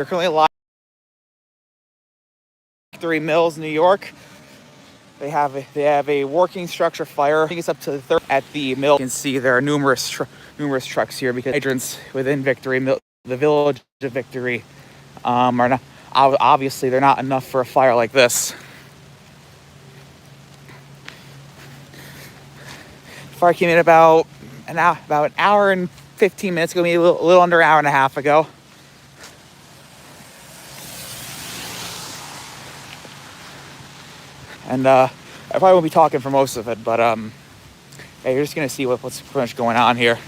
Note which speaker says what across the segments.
Speaker 1: currently live at Victory Mills, New York. They have a working structure fire. I think it's up to the third at the mill. You can see there are numerous trucks here because hydrants within Victory Mill, the village of Victory, are not obviously they're not enough for a fire like this. Fire came in about an hour and 15 minutes ago, maybe a little under an hour and a half ago. And I probably won't be talking for most of it, but yeah, you're just gonna see what's pretty much going on here.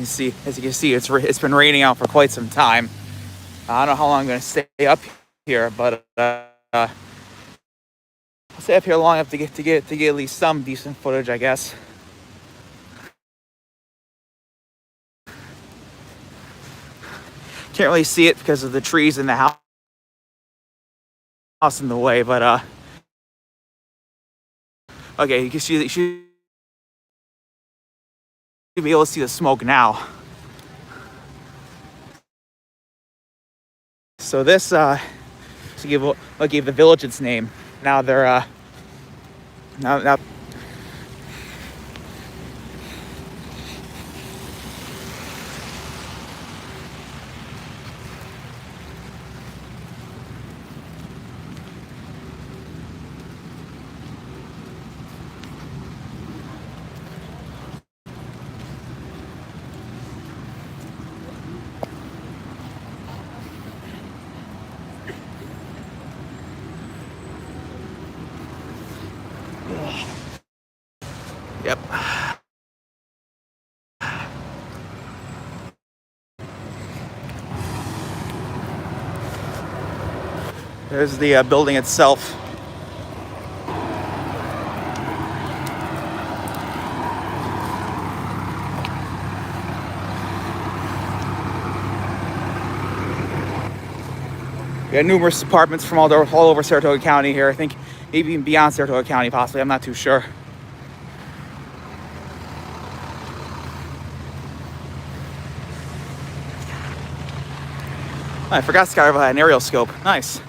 Speaker 1: As you can see, it's been raining out for quite some time. I don't know how long I'm gonna stay up here, but I'll stay up here long enough to get at least some decent footage, I guess. Can't really see it because of the trees in the house in the way, but okay, you should be able to see the smoke now. So this I'll give the village its name. Now they're now yep. There's the building itself. We got numerous apartments from all over Saratoga County here. I think maybe even beyond Saratoga County, possibly. I'm not too sure. Oh, I forgot Skyrim had an aerial scope. Nice.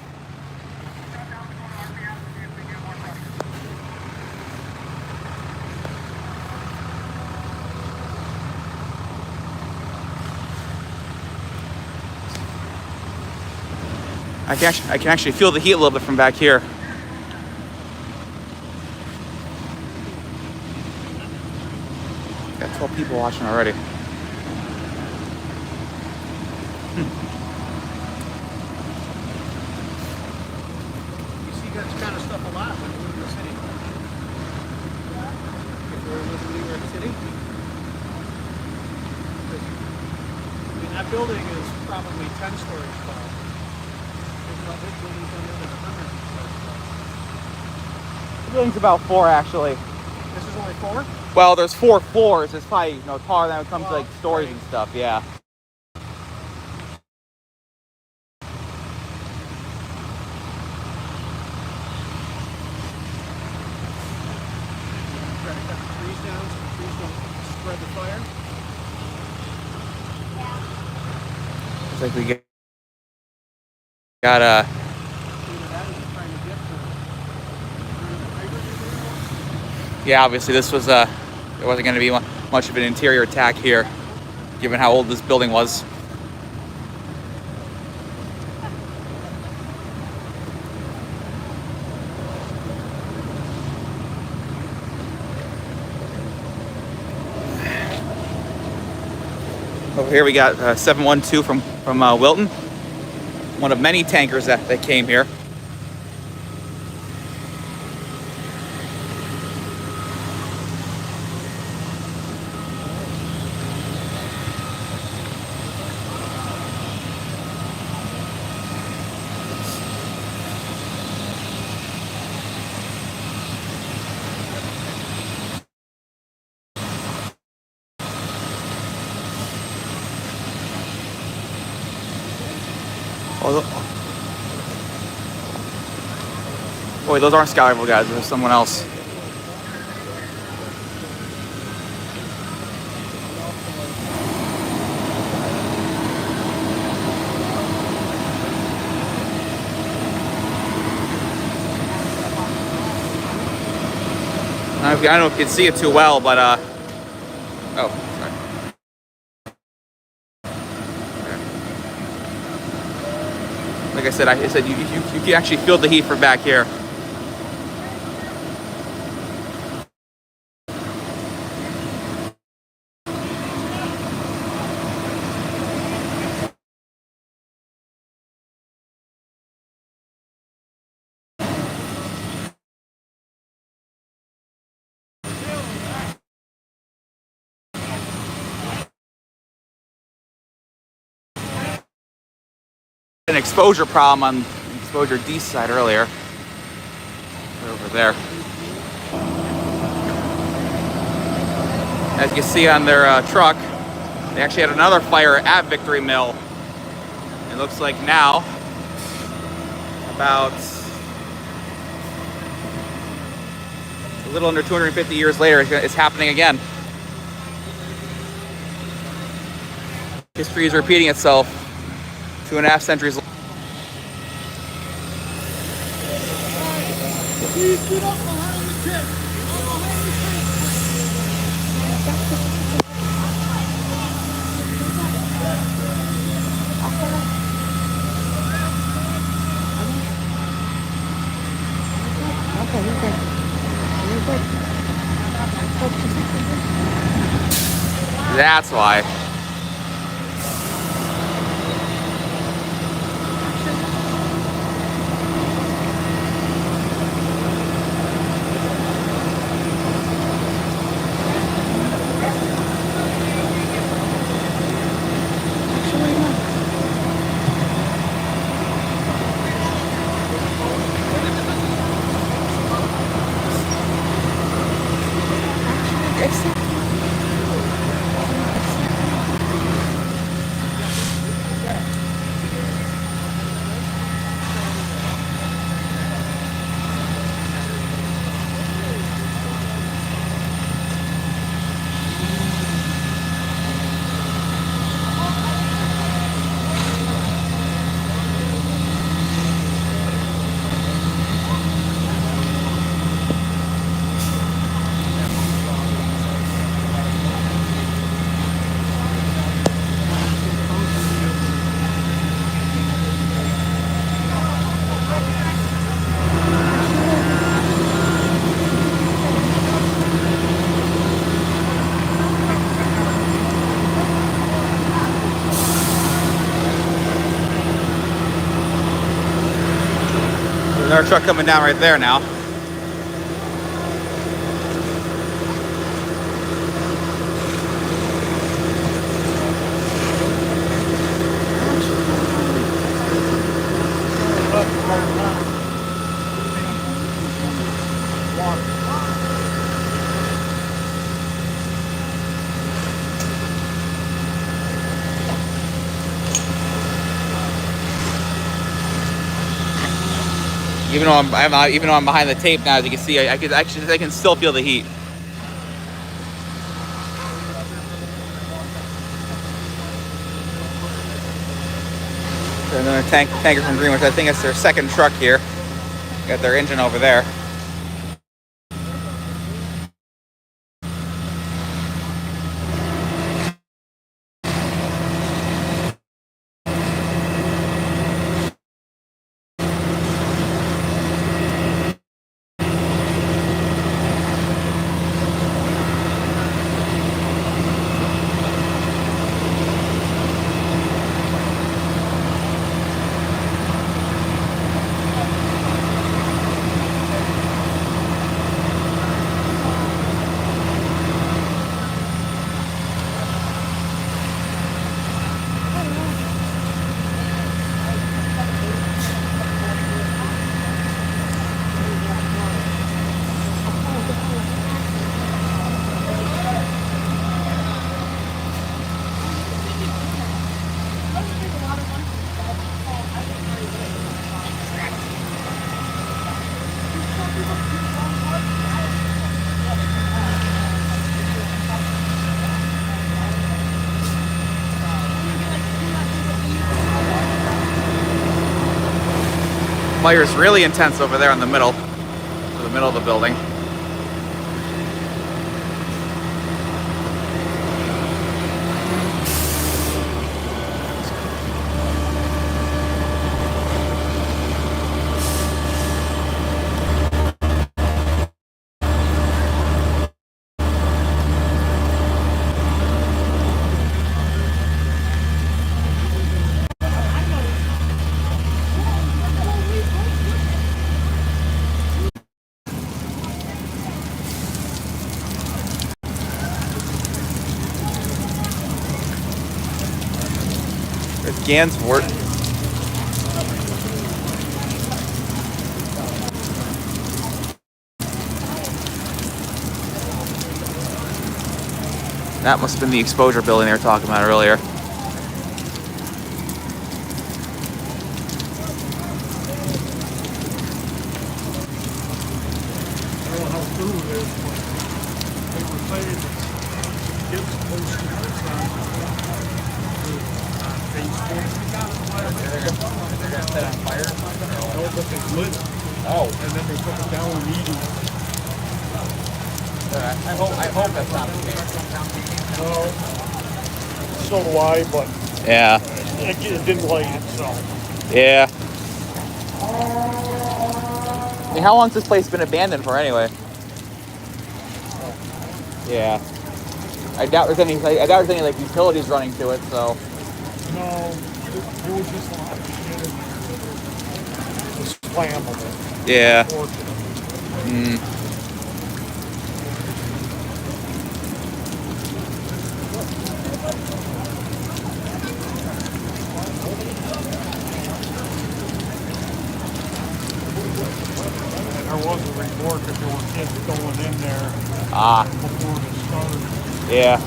Speaker 1: I can actually feel the heat a little bit from back here. Got 12 people watching already.
Speaker 2: You see that kind of stuff a lot when you live in the city. If you live in New York City. I mean, that building is probably 10 stories tall.
Speaker 1: The building's about 4, actually.
Speaker 2: This is only 4?
Speaker 1: Well, there's 4 floors. It's probably taller than when it comes to like stories and stuff. Yeah.
Speaker 2: Try to cut the trees down so the trees don't spread the fire.
Speaker 1: Looks like we got yeah, obviously this was there wasn't going to be much of an interior attack here, given how old this building was. Over here we got 712 from Wilton, one of many tankers that came here. Oh, wait, those aren't scout rifle guys. There's someone else. I don't know if you can see it too well, but oh, sorry. Like I said, you can actually feel the heat from back here. An exposure problem on exposure D side earlier. Over there. As you can see on their truck, they actually had another fire at Victory Mill. It looks like now, about a little under 250 years later, it's happening again. History is repeating itself 2.5 centuries later.
Speaker 3: Please get up behind the tent. Behind the
Speaker 4: Okay, you're good. You're good.
Speaker 1: That's why. There's our truck coming down right there now. Even though I'm behind the tape now, as you can see, I can still feel the heat. There's another tanker from Greenwich. I think it's their second truck here. Got their engine over there. Fire's really intense over there in the middle of the building. There's Gansport. That must have been the exposure building they were talking about earlier.
Speaker 2: I don't know how true it is, but they were saying that kids posted this on Facebook.
Speaker 1: They're gonna set on fire or something?
Speaker 2: No, but they lit it,
Speaker 1: Oh,
Speaker 2: and then they took it down immediately.
Speaker 1: I hope that's not the case.
Speaker 2: No, so do I, but
Speaker 1: Yeah,
Speaker 2: it didn't light itself.
Speaker 1: yeah. I mean, how long's this place been abandoned for anyway? Yeah. I doubt there's any like utilities running to it, so.
Speaker 2: No, it was just a lot of shit in there. The slam of it.
Speaker 1: Yeah.
Speaker 2: Unfortunately. And there was a report that there were kids going in there before it started.
Speaker 1: Yeah.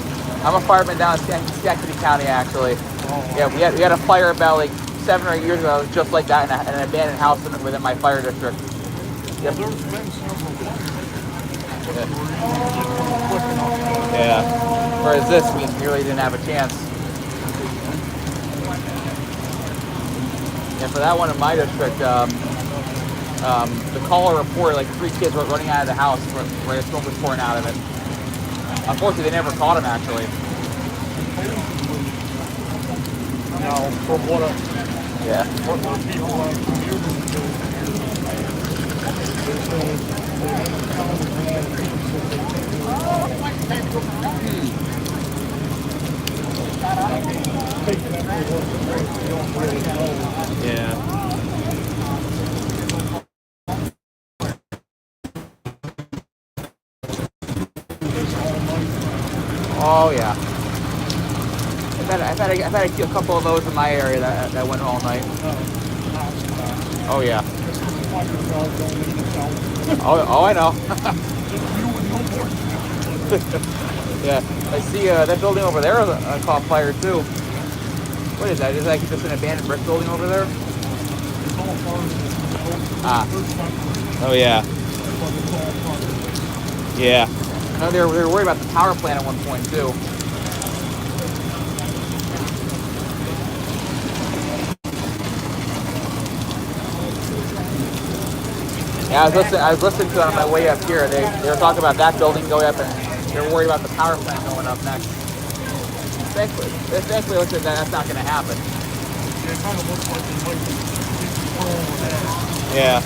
Speaker 1: I'm a fireman down in Schenectady County, actually.
Speaker 2: Oh,
Speaker 1: Yeah, we had a fire about like 7 or 8 years ago. It was just like that in an abandoned house within my fire district. Yep.
Speaker 2: There's been several. But they were either quick enough.
Speaker 1: Yeah. Whereas this, we really didn't have a chance. And for that one in my district, the caller reported like 3 kids were running out of the house where the smoke was pouring out of it. Unfortunately, they never caught him, actually.
Speaker 2: Now, from what the people on the community do,
Speaker 1: Yeah. Oh yeah. I've had a couple of those in my area that went all night. Oh yeah. Oh I know. Yeah. I see that building over there caught fire too. What is that? Is that just an abandoned brick building over there? Oh yeah. Yeah. No, they were worried about the power plant at one point too. Yeah, I was listening to it on my way up here. They were talking about that building going up, and they were worried about the power plant going up next. Thankfully, it looks like that's not going to happen.
Speaker 2: It kind of looks like they might be controlling that.
Speaker 1: Yeah.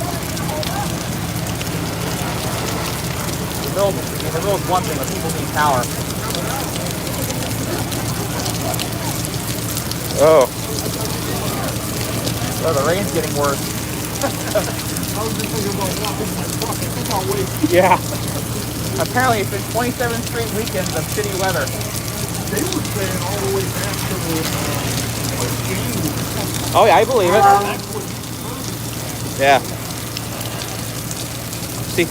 Speaker 1: The mill's one thing, but people need power. Oh. Oh, the rain's getting worse.
Speaker 2: I was just thinking about walking my truck. I think I'll wait.
Speaker 1: Yeah. Apparently, it's been 27 straight weekends of shitty weather.
Speaker 2: They were saying all the way back to the January.
Speaker 1: Oh yeah, I believe it. Yeah. See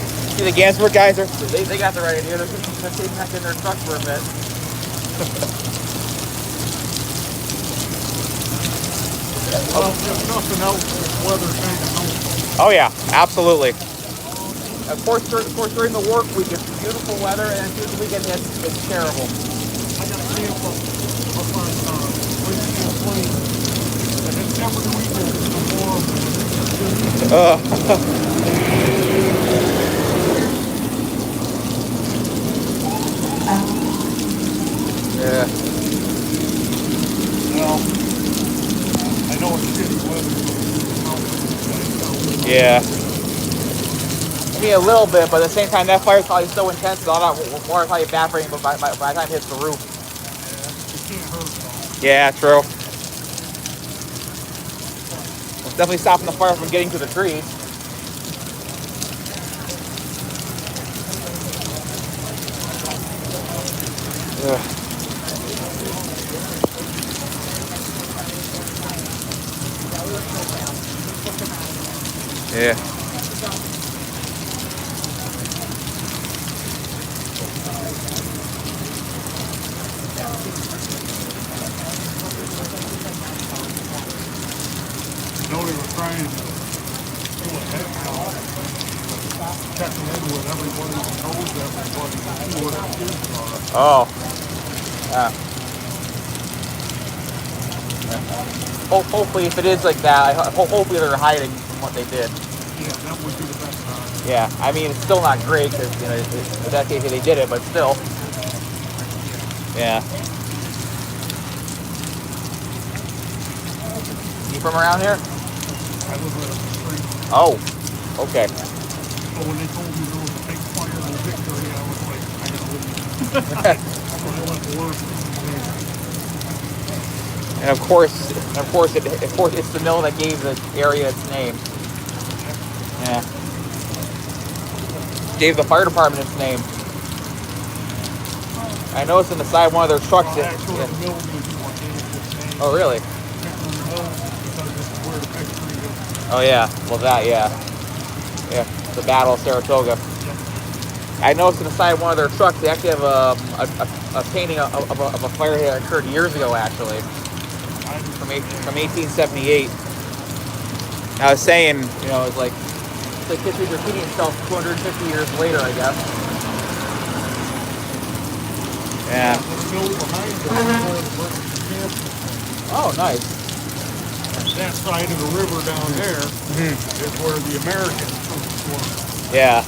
Speaker 1: the Gansport guys they got the right idea. They're taking back in their truck for a bit.
Speaker 2: Well, if nothing else, this weather kind of helps.
Speaker 1: Oh yeah, absolutely. Of course, during the work week it's beautiful weather, and through the weekend it's terrible.
Speaker 2: I got camp up on Lake Champlain, and it's every weekend it's warm.
Speaker 1: Yeah.
Speaker 2: Well, I know it's shitty weather.
Speaker 1: Yeah. I mean, a little bit, but at the same time, that fire's probably so intense that all that water is probably evaporating by the time it hits the roof.
Speaker 2: It can't hurt though.
Speaker 1: Yeah, true. It's definitely stopping the fire from getting to the trees. Ugh. Yeah.
Speaker 2: You know, they were trying to do a head count, checking in with everybody who knows everybody, who their kids are.
Speaker 1: Oh. Yeah. Hopefully, if it is like that, hopefully they're hiding from what they did.
Speaker 2: Yeah, that would be the best time.
Speaker 1: Yeah, I mean, it's still not great because, you know, in that case they did it, but still. Yeah. You from around here?
Speaker 2: I live right up the street.
Speaker 1: Oh, okay.
Speaker 2: So when they told me there was a big fire in Victory, I was like, I gotta leave. So I went to work.
Speaker 1: And of course, it's the mill that gave the area its name. Yeah. Gave the fire department its name. I noticed on the side of one of their trucks.
Speaker 2: Well, actually, the mill was what gave it its name.
Speaker 1: Oh, really?
Speaker 2: Victory Mill, because this is where the Victory is.
Speaker 1: Oh, yeah. Well, that, yeah. Yeah. The Battle of Saratoga. I noticed on the side of one of their trucks, they actually have a painting of a fire that occurred years ago, actually. From 1878. I was saying, you know, it's like history's repeating itself 250 years later, I guess. Yeah.
Speaker 2: The mill behind us is where the British camp is.
Speaker 1: Oh, nice.
Speaker 2: That side of the river down there is where the American troops were.
Speaker 1: Yeah.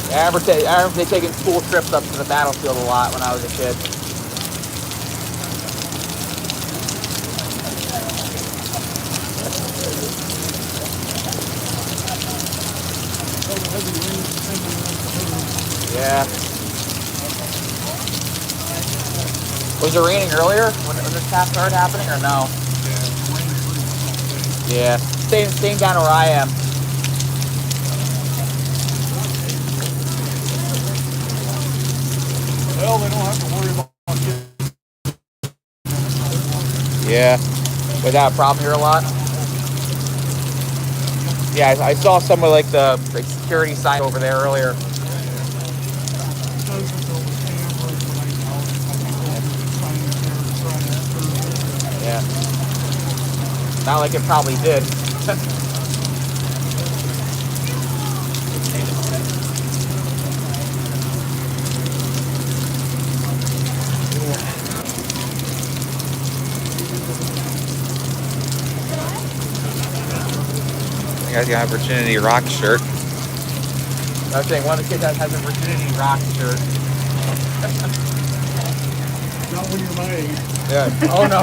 Speaker 1: I remember taking school trips up to the battlefield a lot when I was a kid. Yeah. Was it raining earlier when this task started happening, or no? Yeah. Same down where I am.
Speaker 2: Well, they don't have to worry about it.
Speaker 1: Yeah. Was that a problem here a lot? Yeah, I saw some of like the security sign over there earlier. Yeah. Not like it probably did. You guys got a Virginity Rock shirt. I was saying one of the kids has a Virginity Rock shirt.
Speaker 2: Not when you're my age.
Speaker 1: Yeah. Oh no.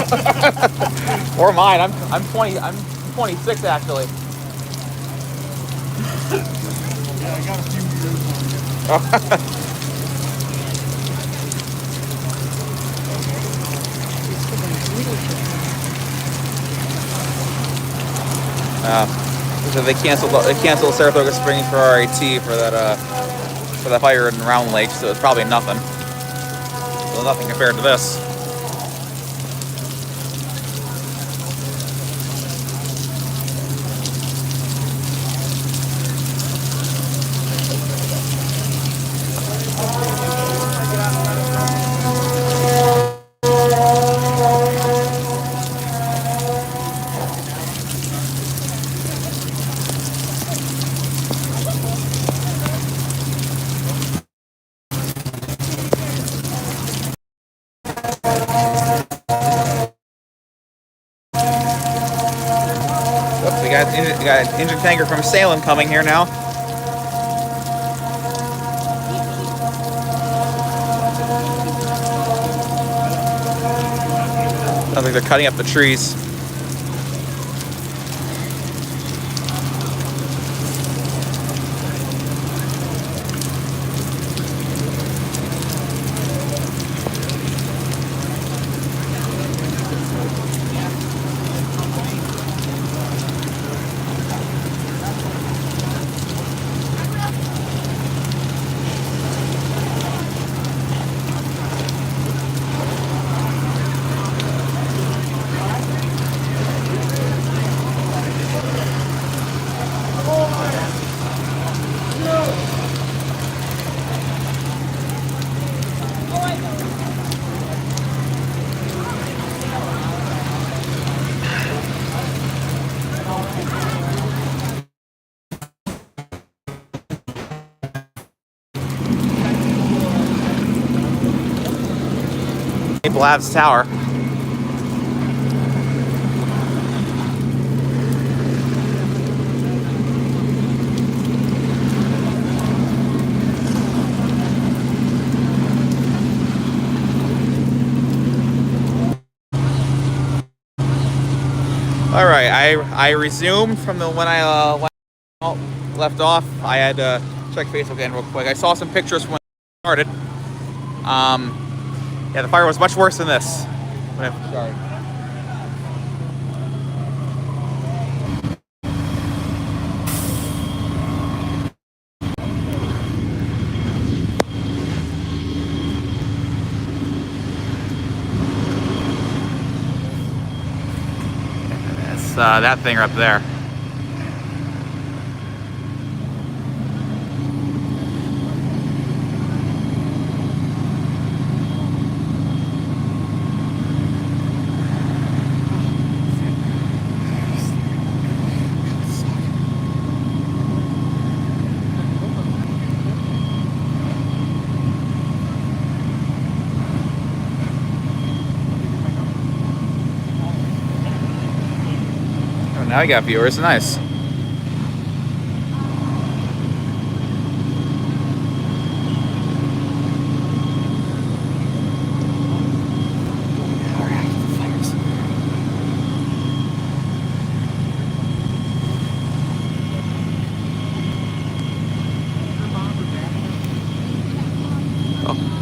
Speaker 1: Or mine. I'm 20. I'm 26 actually.
Speaker 2: Yeah, I got a few years on you.
Speaker 1: So they canceled Saratoga Springs for RIT for that fire in Round Lake, so it's probably nothing. So nothing compared to this. got an engine tanker from Salem coming here now. Sounds like they're cutting up the trees. Labs Tower. All right, I resumed from when I left off. I had to check Facebook again real quick. I saw some pictures from when it started. Yeah, the fire was much worse than this when it started. It's that thing up there. Now I got viewers, nice.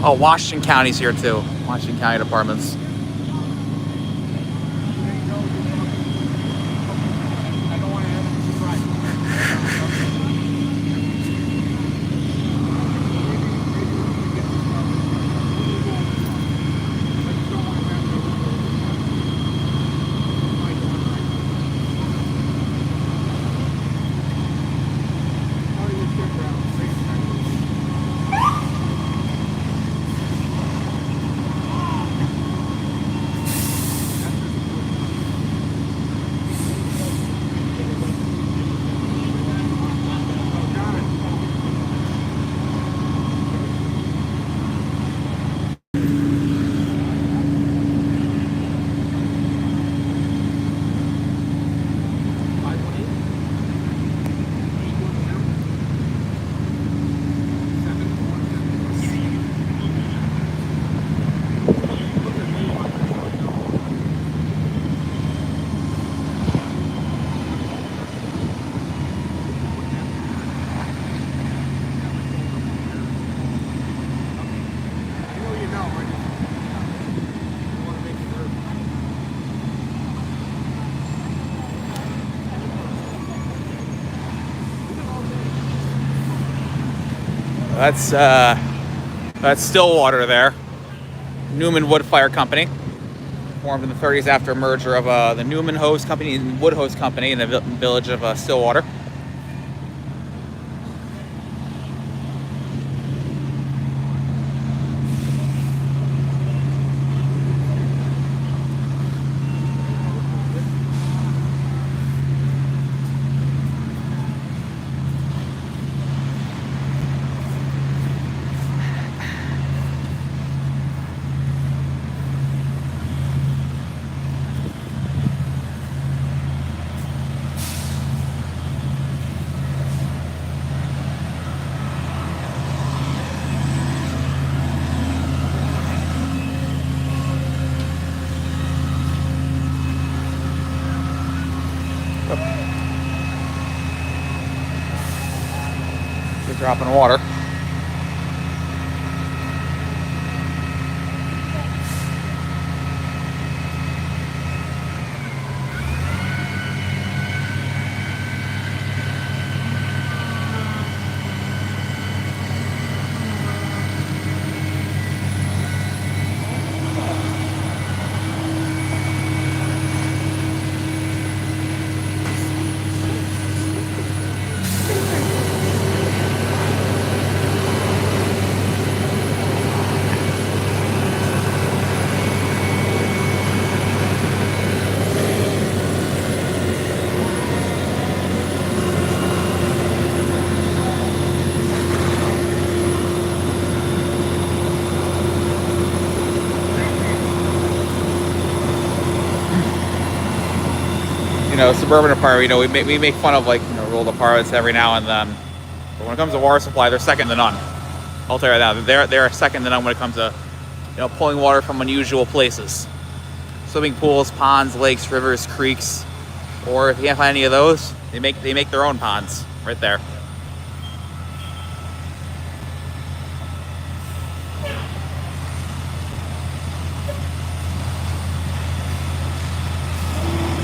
Speaker 1: Oh, Washington County's here too. Washington County Departments. That's Stillwater there. Newman Wood Fire Company, formed in the 30s after a merger of the Newman Hose Company and Wood Hose Company in the village of Stillwater. dropping water. You know, suburban apartment, you know, we make fun of, like, you know, rolled apartments every now and then. But when it comes to water supply, they're second to none. I'll tell you that. They're second to none when it comes to, you know, pulling water from unusual places. Swimming pools, ponds, lakes, rivers, creeks. Or if you can't find any of those, they make their own ponds right there.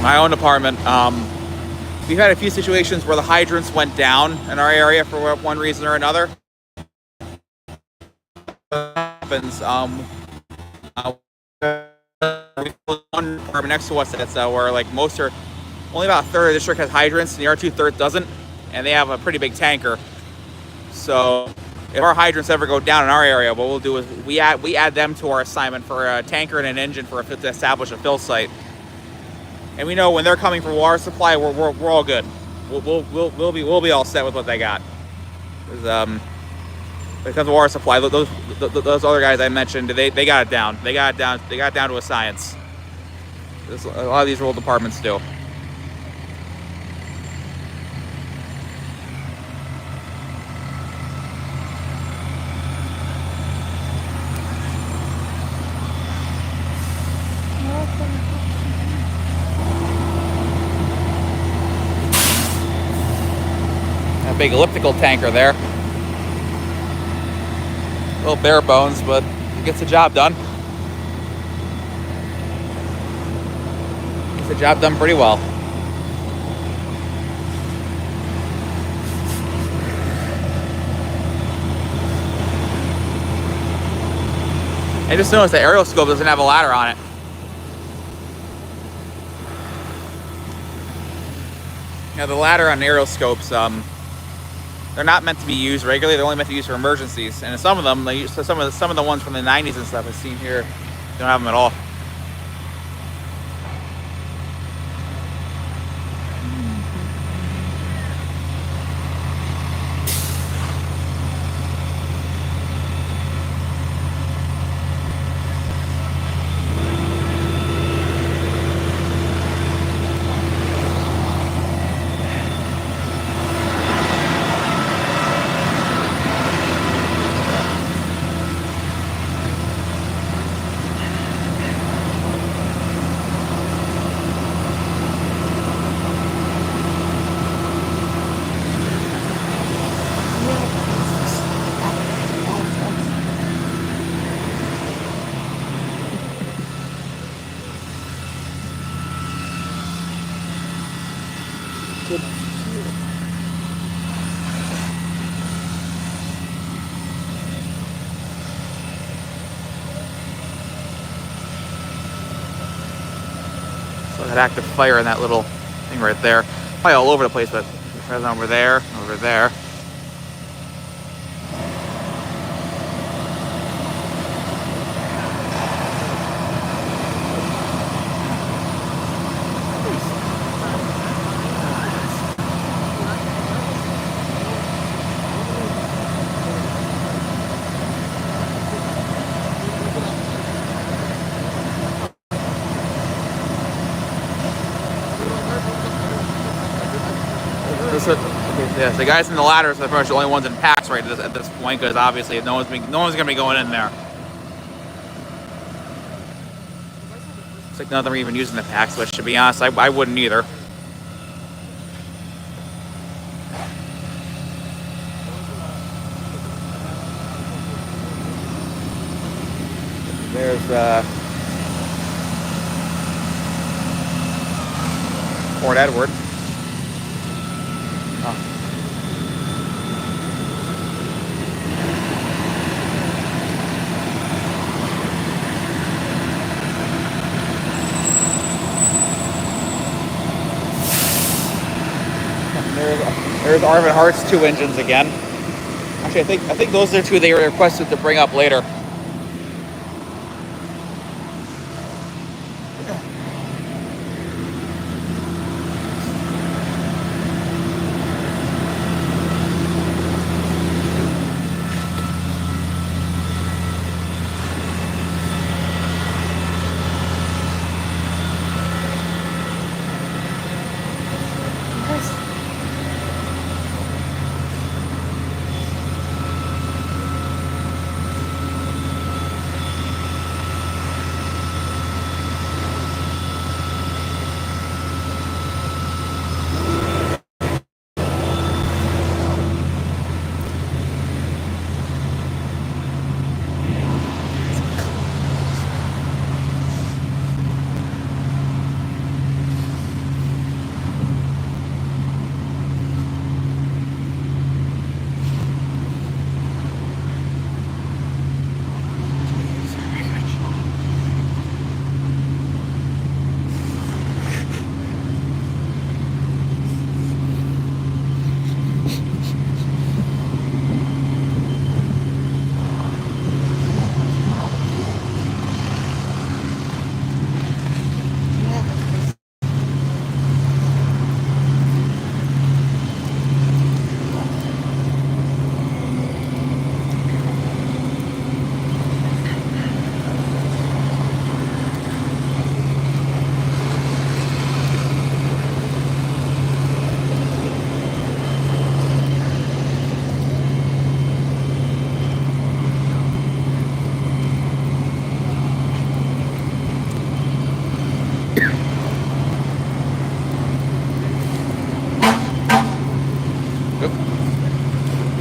Speaker 1: My own apartment, we've had a few situations where the hydrants went down in our area for one reason or another. What happens, we have one apartment next to us that's where, like, most are, only about a third of the district has hydrants, and the other 2/3 doesn't, and they have a pretty big tanker. So if our hydrants ever go down in our area, what we'll do is we add them to our assignment for a tanker and an engine to establish a fill site. And we know when they're coming for water supply, we're all good. We'll be all set with what they got. When it comes to water supply, those other guys I mentioned, they got it down. They got it down to a science. A lot of these rural departments do. That big elliptical tanker there. A little bare bones, but it gets the job done. Gets the job done pretty well. I just noticed the aerial scope doesn't have a ladder on it. Now the ladder on aerial scopes, they're not meant to be used regularly. They're only meant to be used for emergencies. And some of them, some of the ones from the 90s and stuff I've seen here, don't have them at all. So that active fire in that little thing right there. Probably all over the place, but there's over there, over there. Yes, the guys in the ladders are pretty much the only ones in packs right at this point, because obviously no one's gonna be going in there. It's like none of them are even using the packs, which, to be honest, I wouldn't either. There's Port Edward. Oh. There's Arvin Hart's 2 engines again. Actually, I think those are 2 they requested to bring up later.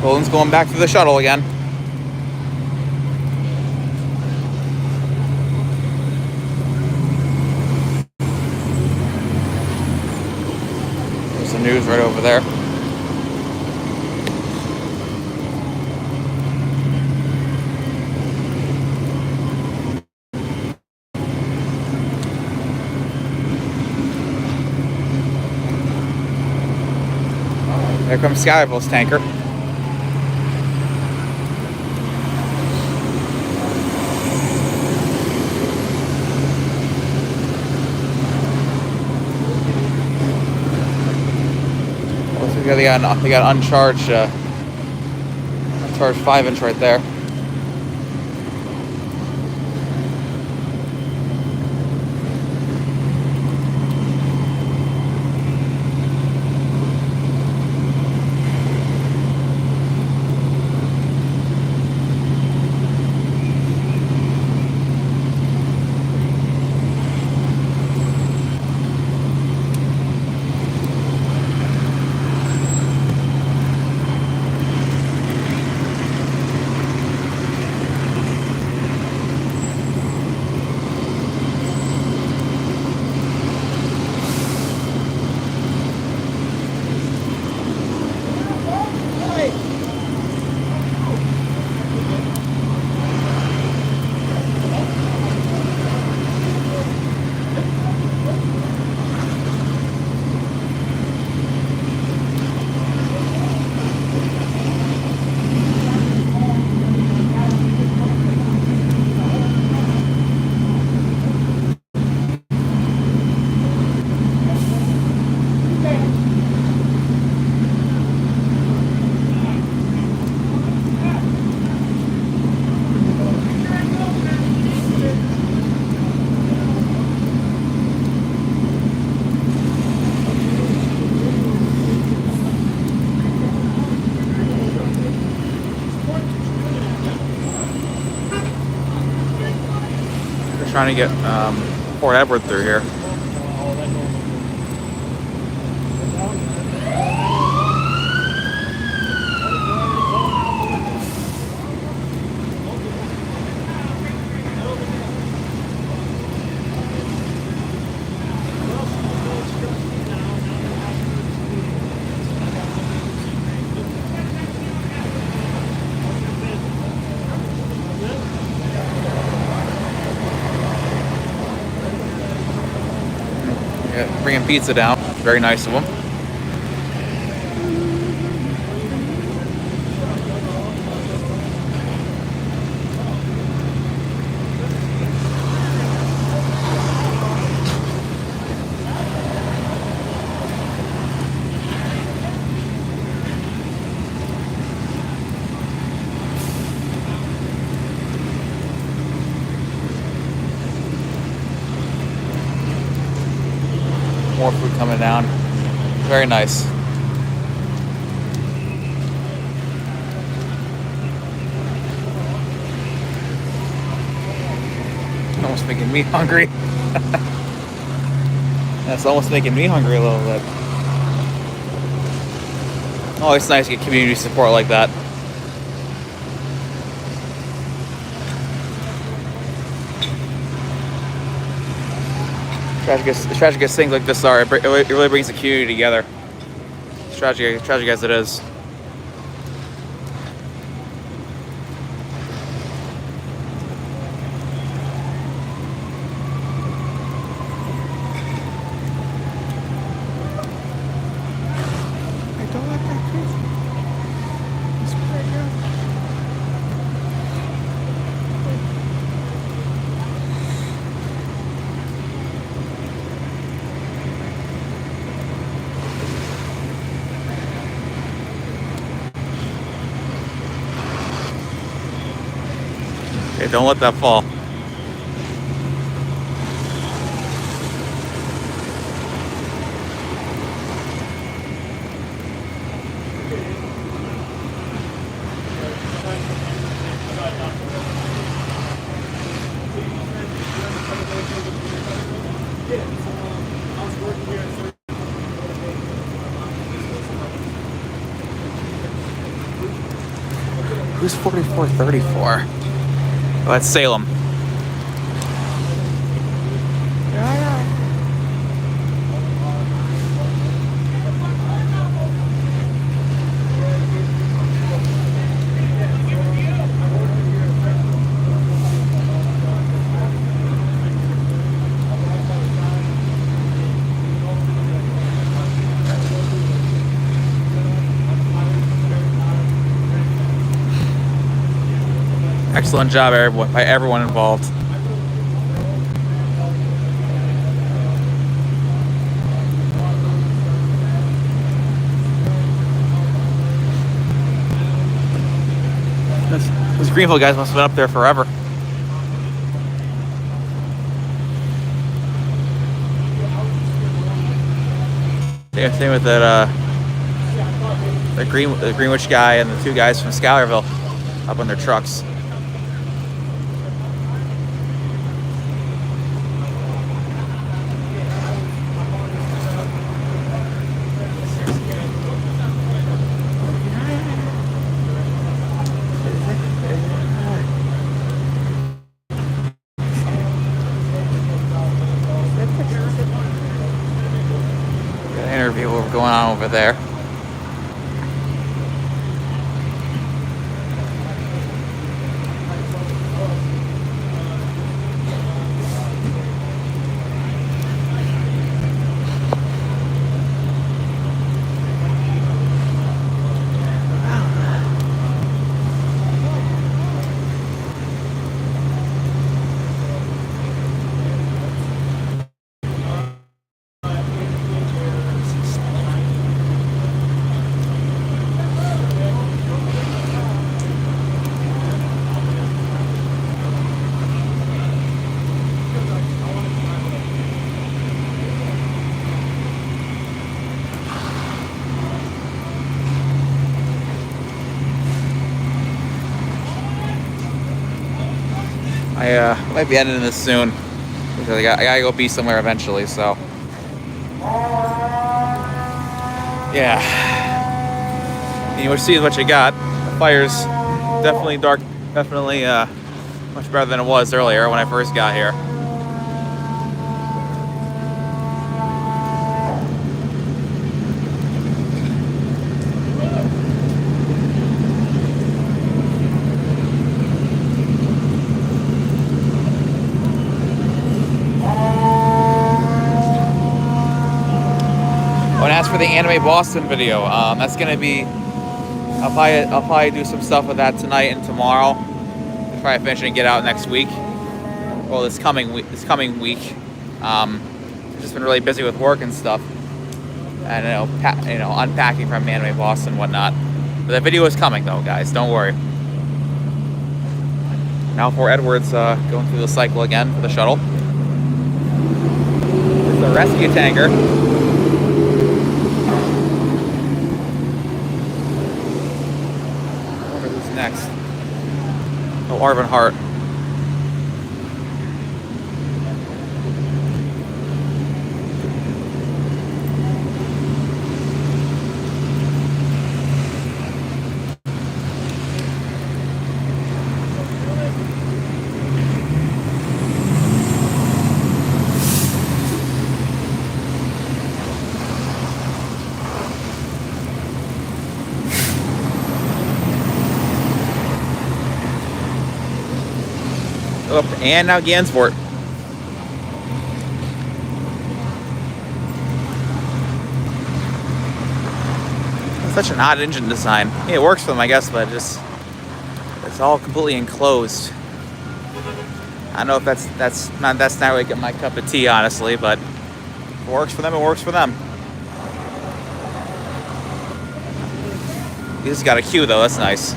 Speaker 1: Roland's going back to the shuttle again. There's the news right over there. There comes Skyville's tanker. They got uncharged, uncharged 5-inch right there. Trying to get Port Edward through here. Yeah, bringing pizza down. Very nice of them. More food coming down. Very nice. Almost making me hungry. That's almost making me hungry a little bit. Oh, it's nice to get community support like that. Tragic as things like this are, it really brings the community together. As tragic as it is.
Speaker 4: I don't like that fish. It's pretty good.
Speaker 1: Okay, don't let that fall. Who's 4434? Oh, that's Salem.
Speaker 4: Yeah.
Speaker 1: Excellent job, by everyone involved. Those Greenville guys must have been up there forever. Same with that the Greenwich guy and the two guys from Schuylerville up on their trucks. Got an interview going on over there. I might be ending this soon because I gotta go be somewhere eventually. So yeah, you see what you got. The fire's definitely dark, definitely much better than it was earlier when I first got here. for the Anime Boston video. That's gonna be. I'll probably do some stuff with that tonight and tomorrow. I'll probably finish it and get out next week. Well, this coming week. I've just been really busy with work and stuff, and unpacking from Anime Boston and whatnot. But the video is coming though, guys. Don't worry. Now for Edwards going through the cycle again for the shuttle. It's the rescue tanker. I wonder who's next. Oh, Arvin Hart. Oh, and now Gansport. Such an odd engine design. Yeah, it works for them, I guess, but it's all completely enclosed. I don't know if that's not really my cup of tea, honestly, but if it works for them, it works for them. He's got a queue though, that's nice.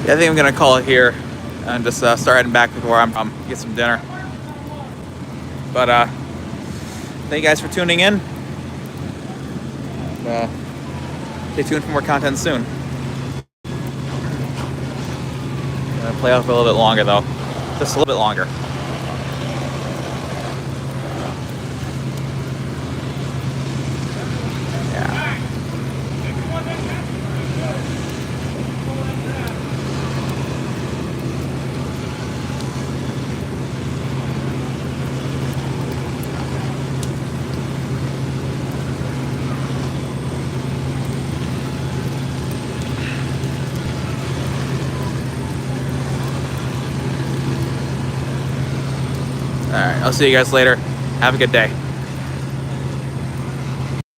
Speaker 1: Yeah, I think I'm gonna call it here and just start heading back to where I'm from, get some dinner. But thank you guys for tuning in. Stay tuned for more content soon. Gonna play out for a little bit longer though, just a little bit longer. Alright, I'll see you guys later. Have a good day.